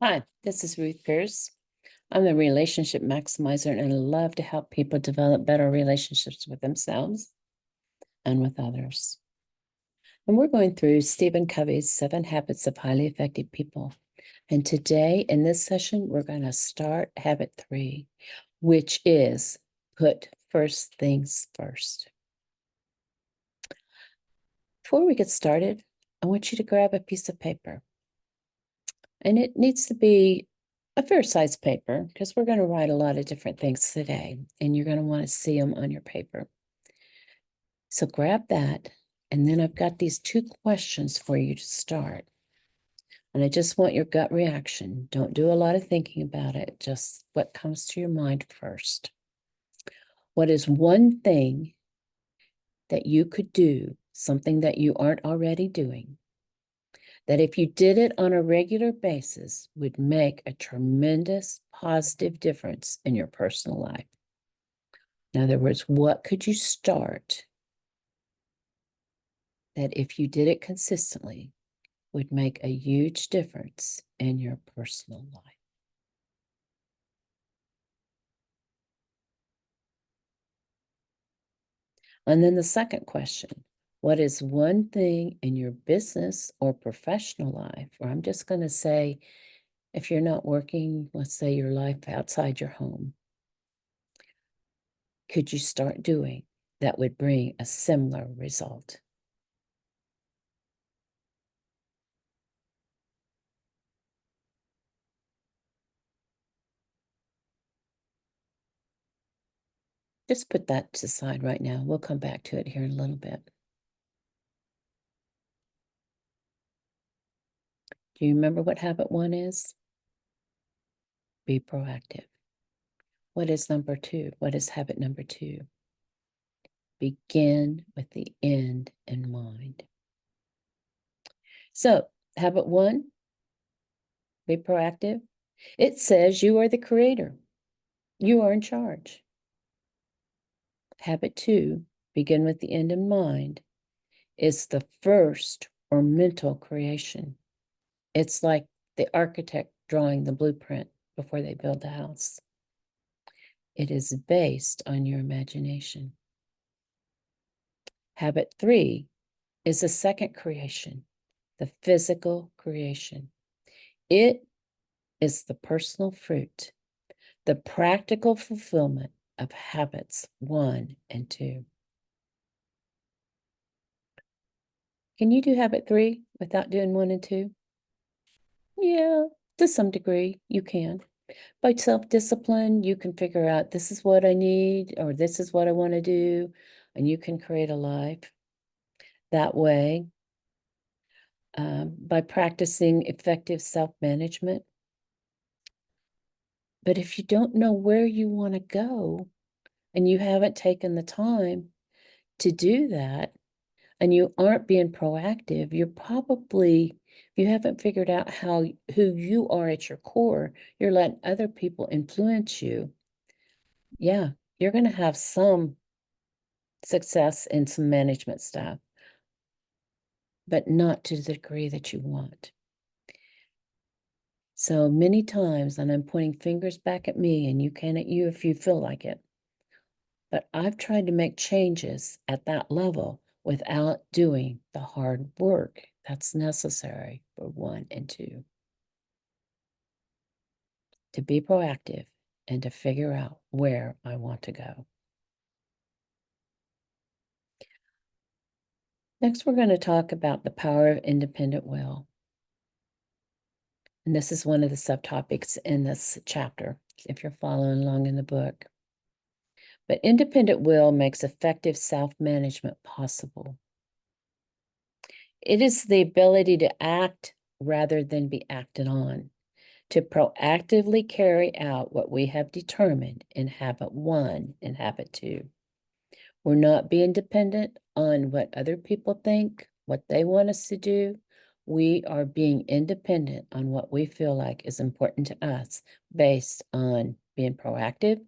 Hi, this is Ruth Pierce. I'm the relationship maximizer, and I love to help people develop better relationships with themselves and with others. And we're going through Stephen Covey's 7 Habits of Highly Effective People. And today in this session, we're going to start habit 3, which is put first things first. Before we get started, I want you to grab a piece of paper. And it needs to be a fair size paper because we're going to write a lot of different things today, and you're going to want to see them on your paper. So grab that, and then I've got these 2 questions for you to start. And I just want your gut reaction. Don't do a lot of thinking about it, just what comes to your mind first. What is one thing that you could do, something that you aren't already doing, that if you did it on a regular basis would make a tremendous positive difference in your personal life? In other words, what could you start that if you did it consistently would make a huge difference in your personal life? And then the second question, what is one thing in your business or professional life, or I'm just going to say, if you're not working, let's say your life outside your home, could you start doing that would bring a similar result? Just put that to the side right now. We'll come back to it here in a little bit. Do you remember what habit 1 is? Be proactive. What is number 2? What is habit number 2? Begin with the end in mind. So, habit 1, be proactive. It says you are the creator. You are in charge. Habit 2, begin with the end in mind, is the first or mental creation. It's like the architect drawing the blueprint before they build the house. It is based on your imagination. Habit 3 is the second creation, the physical creation. It is the personal fruit, the practical fulfillment of habits 1 and 2. Can you do habit 3 without doing 1 and 2? Yeah, to some degree, you can. By self-discipline, you can figure out this is what I need or this is what I want to do, and you can create a life that way. By practicing effective self-management. But if you don't know where you want to go and you haven't taken the time to do that and you aren't being proactive, you're probably, you haven't figured out who you are at your core, you're letting other people influence you. Yeah, you're going to have some success in some management stuff, but not to the degree that you want. So many times, and I'm pointing fingers back at me, and you can at you if you feel like it, but I've tried to make changes at that level without doing the hard work that's necessary for 1 and 2. To be proactive and to figure out where I want to go. Next, we're going to talk about the power of independent will. And this is one of the subtopics in this chapter, if you're following along in the book. But independent will makes effective self-management possible. It is the ability to act rather than be acted on, to proactively carry out what we have determined in habit 1 and habit 2. We're not being dependent on what other people think, what they want us to do. We are being independent on what we feel like is important to us based on being proactive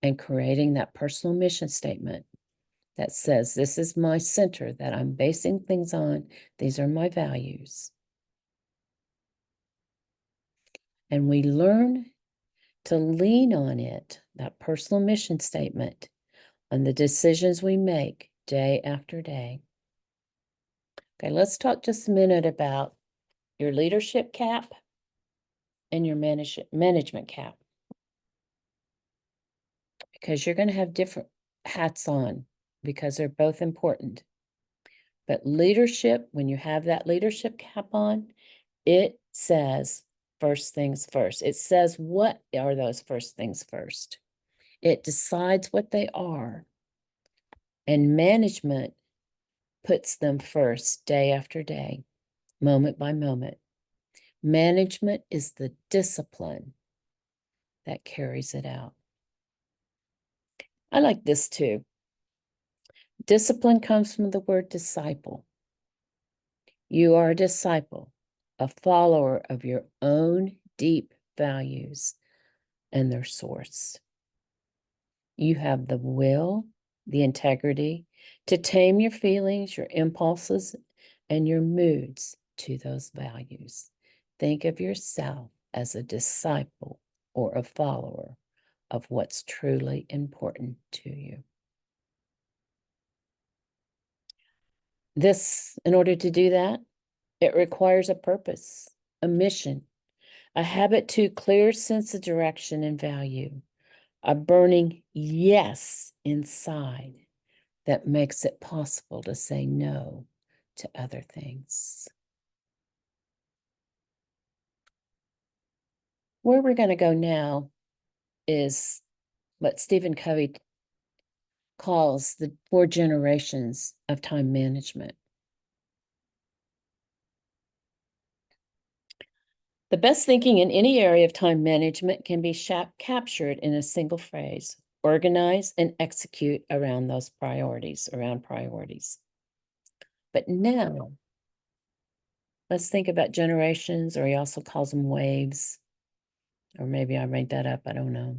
and creating that personal mission statement that says, this is my center that I'm basing things on. These are my values. And we learn to lean on it, that personal mission statement, on the decisions we make day after day. Okay, let's talk just a minute about your leadership cap and your management cap, because you're going to have different hats on because they're both important. But leadership, when you have that leadership cap on, it says first things first. It says what are those first things first. It decides what they are. And management puts them first day after day, moment by moment. Management is the discipline that carries it out. I like this too. Discipline comes from the word disciple. You are a disciple, a follower of your own deep values and their source. You have the will, the integrity to tame your feelings, your impulses, and your moods to those values. Think of yourself as a disciple or a follower of what's truly important to you. In order to do that, it requires a purpose, a mission, a habit to clear sense of direction and value, a burning yes inside that makes it possible to say no to other things. Where we're going to go now is what Stephen Covey calls the 4 generations of time management. The best thinking in any area of time management can be captured in a single phrase: organize and execute around priorities. But now, let's think about generations, or he also calls them waves. Or maybe I made that up, I don't know.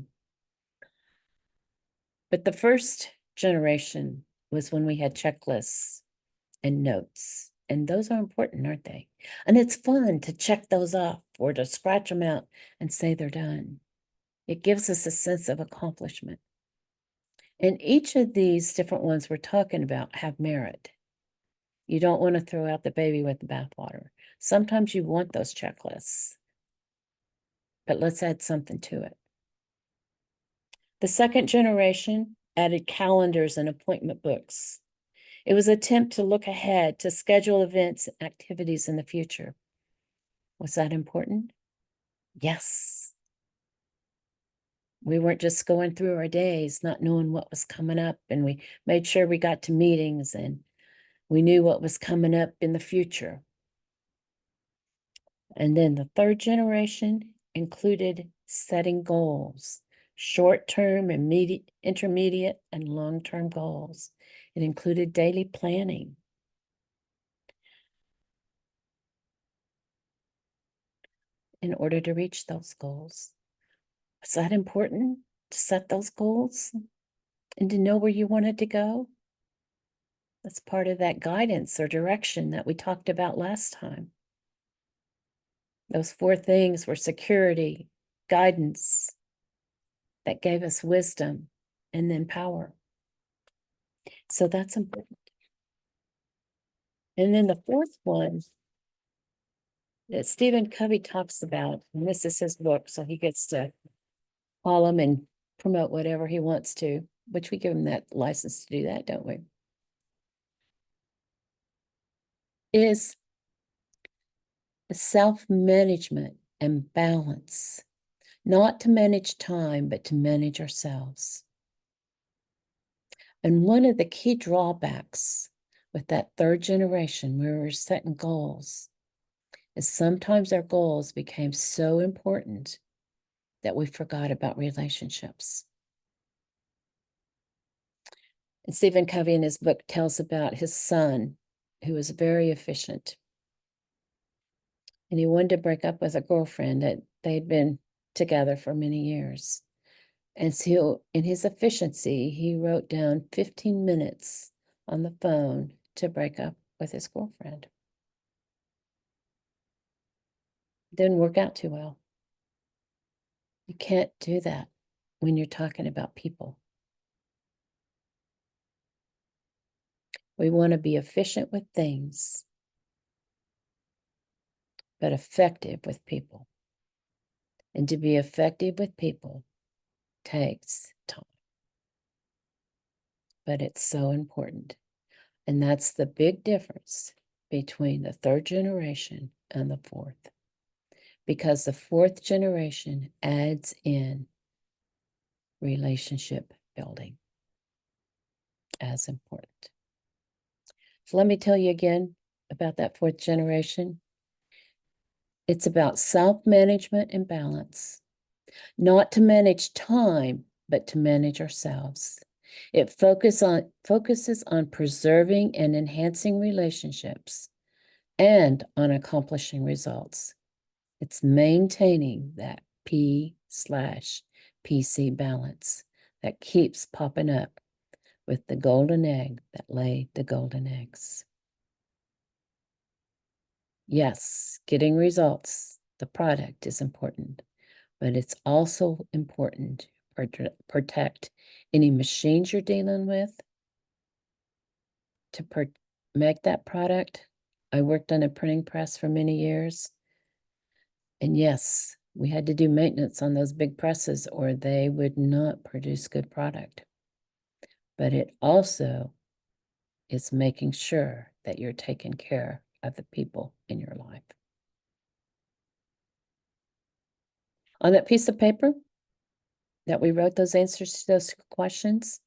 But the first generation was when we had checklists and notes. And those are important, aren't they? And it's fun to check those off or to scratch them out and say they're done. It gives us a sense of accomplishment. And each of these different ones we're talking about have merit. You don't want to throw out the baby with the bathwater. Sometimes you want those checklists, but let's add something to it. The second generation added calendars and appointment books. It was an attempt to look ahead, to schedule events and activities in the future. Was that important? Yes. We weren't just going through our days, not knowing what was coming up, and we made sure we got to meetings and we knew what was coming up in the future. And then the third generation included setting goals, short-term, intermediate, and long-term goals. It included daily planning. In order to reach those goals. Is that important to set those goals and to know where you wanted to go? That's part of that guidance or direction that we talked about last time. Those 4 things were security, guidance, that gave us wisdom, and then power. So that's important. And then the 4th one that Stephen Covey talks about, and this is his book, so he gets to call him and promote whatever he wants to, which we give him that license to do that, don't we? Is self-management and balance, not to manage time, but to manage ourselves. And one of the key drawbacks with that 3rd generation where we're setting goals is sometimes our goals became so important that we forgot about relationships. And Stephen Covey in his book tells about his son who was very efficient. And he wanted to break up with a girlfriend that they'd been together for many years. And so in his efficiency, he wrote down 15 minutes on the phone to break up with his girlfriend. Didn't work out too well. You can't do that when you're talking about people. We want to be efficient with things, but effective with people. And to be effective with people takes time. But it's so important. And that's the big difference between the third generation and the fourth. Because the fourth generation adds in relationship building as important. So let me tell you again about that fourth generation. It's about self-management and balance, not to manage time, but to manage ourselves. It focuses on preserving and enhancing relationships and on accomplishing results. It's maintaining that P/PC balance that keeps popping up with the golden egg that laid the golden eggs. Yes, getting results, the product is important, but it's also important to protect any machines you're dealing with to make that product. I worked on a printing press for many years. And yes, we had to do maintenance on those big presses or they would not produce good product. But it also is making sure that you're taking care of the people in your life. On that piece of paper that we wrote those answers to those questions,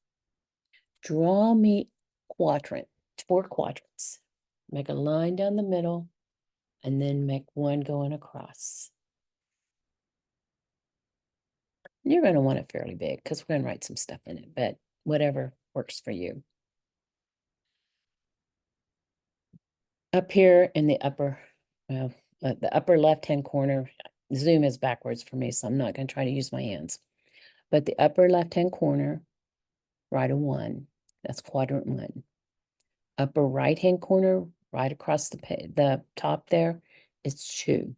draw me quadrant, 4 quadrants. Make a line down the middle and then make one going across. You're going to want it fairly big because we're going to write some stuff in it, but whatever works for you. Up here in the upper, well, the upper left-hand corner, Zoom is backwards for me, so I'm not going to try to use my hands. But the upper left-hand corner, write a 1. That's quadrant 1. Upper right-hand corner, right across the top there, is 2.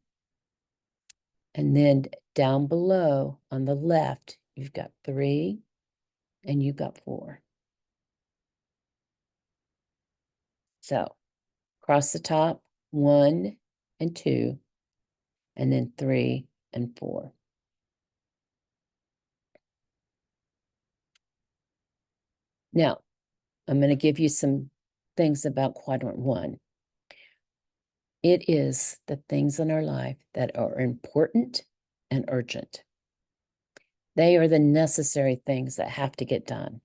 And then down below on the left, you've got 3 and you've got 4. So across the top, 1 and 2, and then 3 and 4. Now, I'm going to give you some things about quadrant 1. It is the things in our life that are important and urgent. They are the necessary things that have to get done.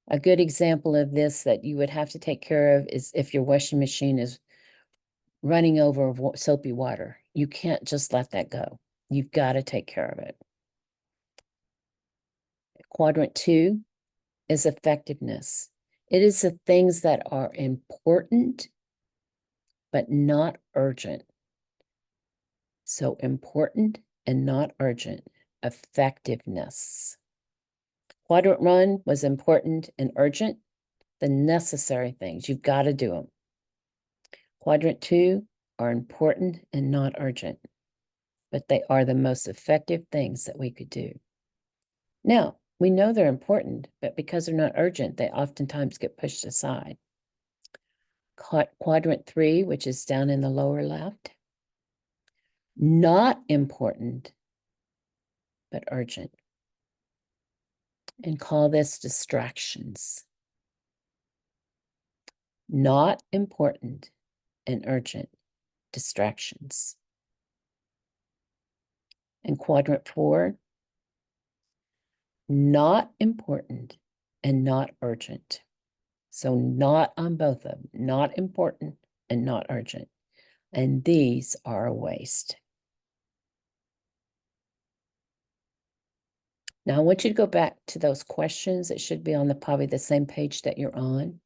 A good example of this that you would have to take care of is if your washing machine is running over soapy water. You can't just let that go. You've got to take care of it. Quadrant 2 is effectiveness. It is the things that are important but not urgent. So important and not urgent. Effectiveness. Quadrant 1 was important and urgent. The necessary things, you've got to do them. Quadrant 2 are important and not urgent, but they are the most effective things that we could do. Now, we know they're important, but because they're not urgent, they oftentimes get pushed aside. Quadrant 3, which is down in the lower left, not important, but urgent. And call this distractions. Not important and urgent, distractions. And quadrant 4, not important and not urgent. So not on both of them, not important and not urgent. And these are a waste. Now, I want you to go back to those questions. It should be on probably the same page that you're on.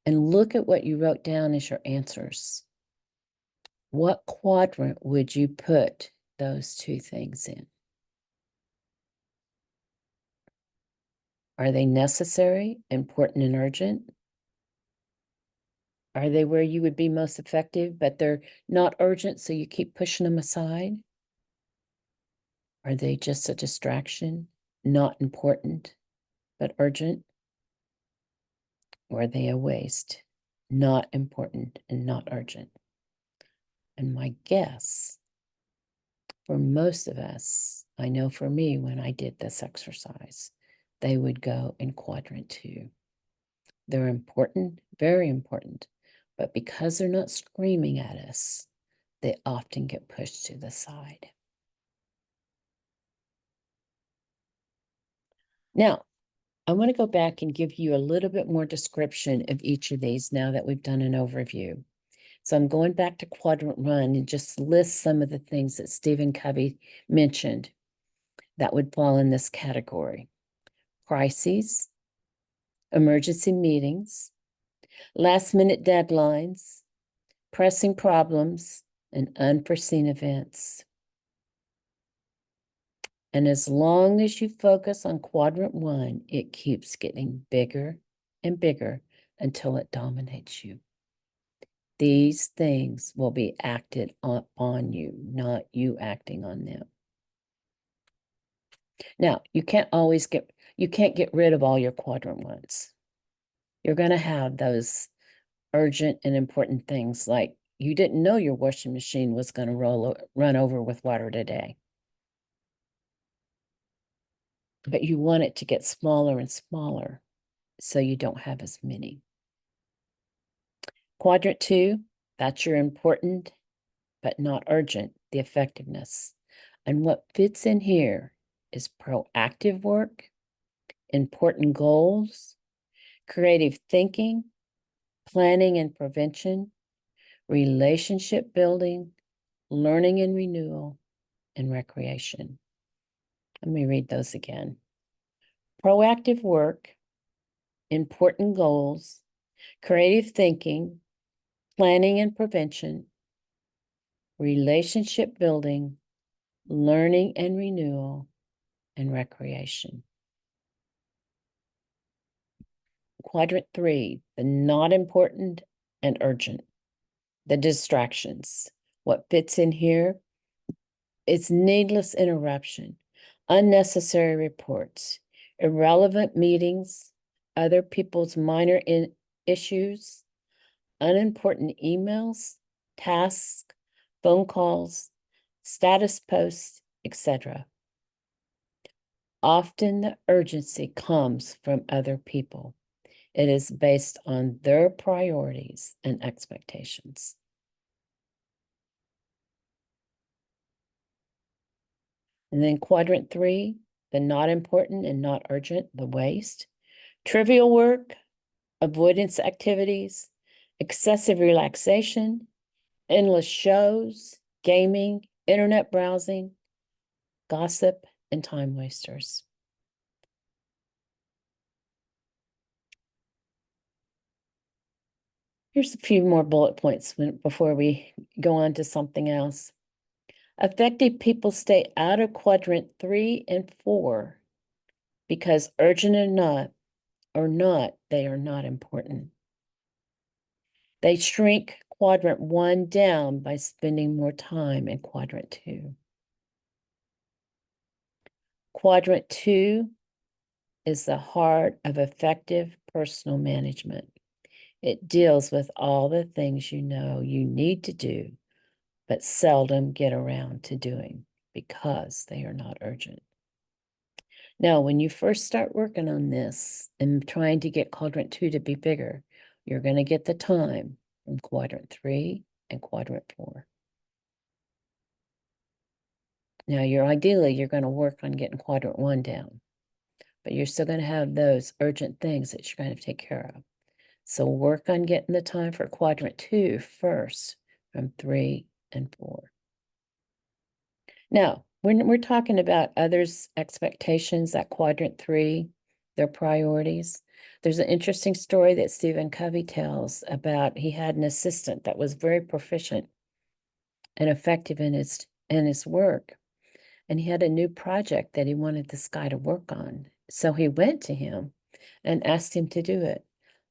And look at what you wrote down as your answers. What quadrant would you put those 2 things in? Are they necessary, important, and urgent? Are they where you would be most effective, but they're not urgent, so you keep pushing them aside? Are they just a distraction, not important, but urgent? Or are they a waste, not important and not urgent? And my guess, for most of us, I know for me when I did this exercise, they would go in quadrant 2. They're important, very important, but because they're not screaming at us, they often get pushed to the side. Now, I want to go back and give you a little bit more description of each of these now that we've done an overview. So I'm going back to quadrant 1 and just list some of the things that Stephen Covey mentioned that would fall in this category. Crises, emergency meetings, last-minute deadlines, pressing problems, and unforeseen events. And as long as you focus on quadrant 1, it keeps getting bigger and bigger until it dominates you. These things will be acted on you, not you acting on them. Now, you can't get rid of all your quadrant 1s. You're going to have those urgent and important things like you didn't know your washing machine was going to run over with water today. But you want it to get smaller and smaller so you don't have as many. Quadrant 2, that's your important but not urgent, the effectiveness. And what fits in here is proactive work, important goals, creative thinking, planning and prevention, relationship building, learning and renewal, and recreation. Let me read those again. Proactive work, important goals, creative thinking, planning and prevention, relationship building, learning and renewal, and recreation. Quadrant 3, the not important and urgent, the distractions. What fits in here is needless interruption, unnecessary reports, irrelevant meetings, other people's minor issues, unimportant emails, tasks, phone calls, status posts, etc. Often the urgency comes from other people. It is based on their priorities and expectations. And then quadrant 3, the not important and not urgent, the waste, trivial work, avoidance activities, excessive relaxation, endless shows, gaming, internet browsing, gossip, and time wasters. Here's a few more bullet points before we go on to something else. Effective people stay out of quadrant 3 and 4 because urgent or not, they are not important. They shrink quadrant 1 down by spending more time in quadrant 2. Quadrant 2 is the heart of effective personal management. It deals with all the things you know you need to do, but seldom get around to doing because they are not urgent. Now, when you first start working on this and trying to get quadrant 2 to be bigger, you're going to get the time from quadrant 3 and quadrant 4. Now, ideally, you're going to work on getting quadrant 1 down, but you're still going to have those urgent things that you're going to take care of. So work on getting the time for quadrant 2 first from 3 and 4. Now, when we're talking about others' expectations at quadrant 3, their priorities, there's an interesting story that Stephen Covey tells about he had an assistant that was very proficient and effective in his work. And he had a new project that he wanted this guy to work on. So he went to him and asked him to do it.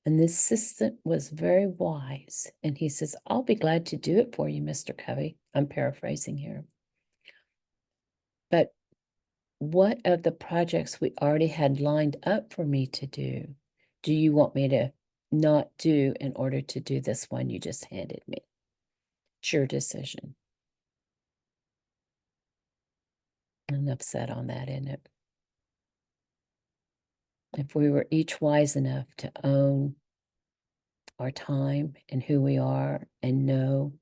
And the assistant was very wise. And he says, I'll be glad to do it for you, Mr. Covey. I'm paraphrasing here. But what of the projects we already had lined up for me to do you want me to not do in order to do this one you just handed me? It's your decision. Enough said on that, isn't it? If we were each wise enough to own our time and who we are and know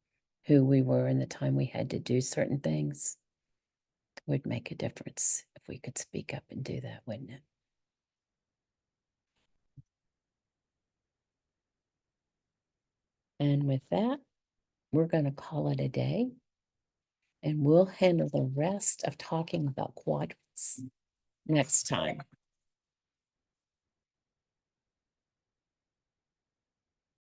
who we were in the time we had to do certain things, it would make a difference if we could speak up and do that, wouldn't it? And with that, we're going to call it a day, and we'll handle the rest of talking about quadrants next time.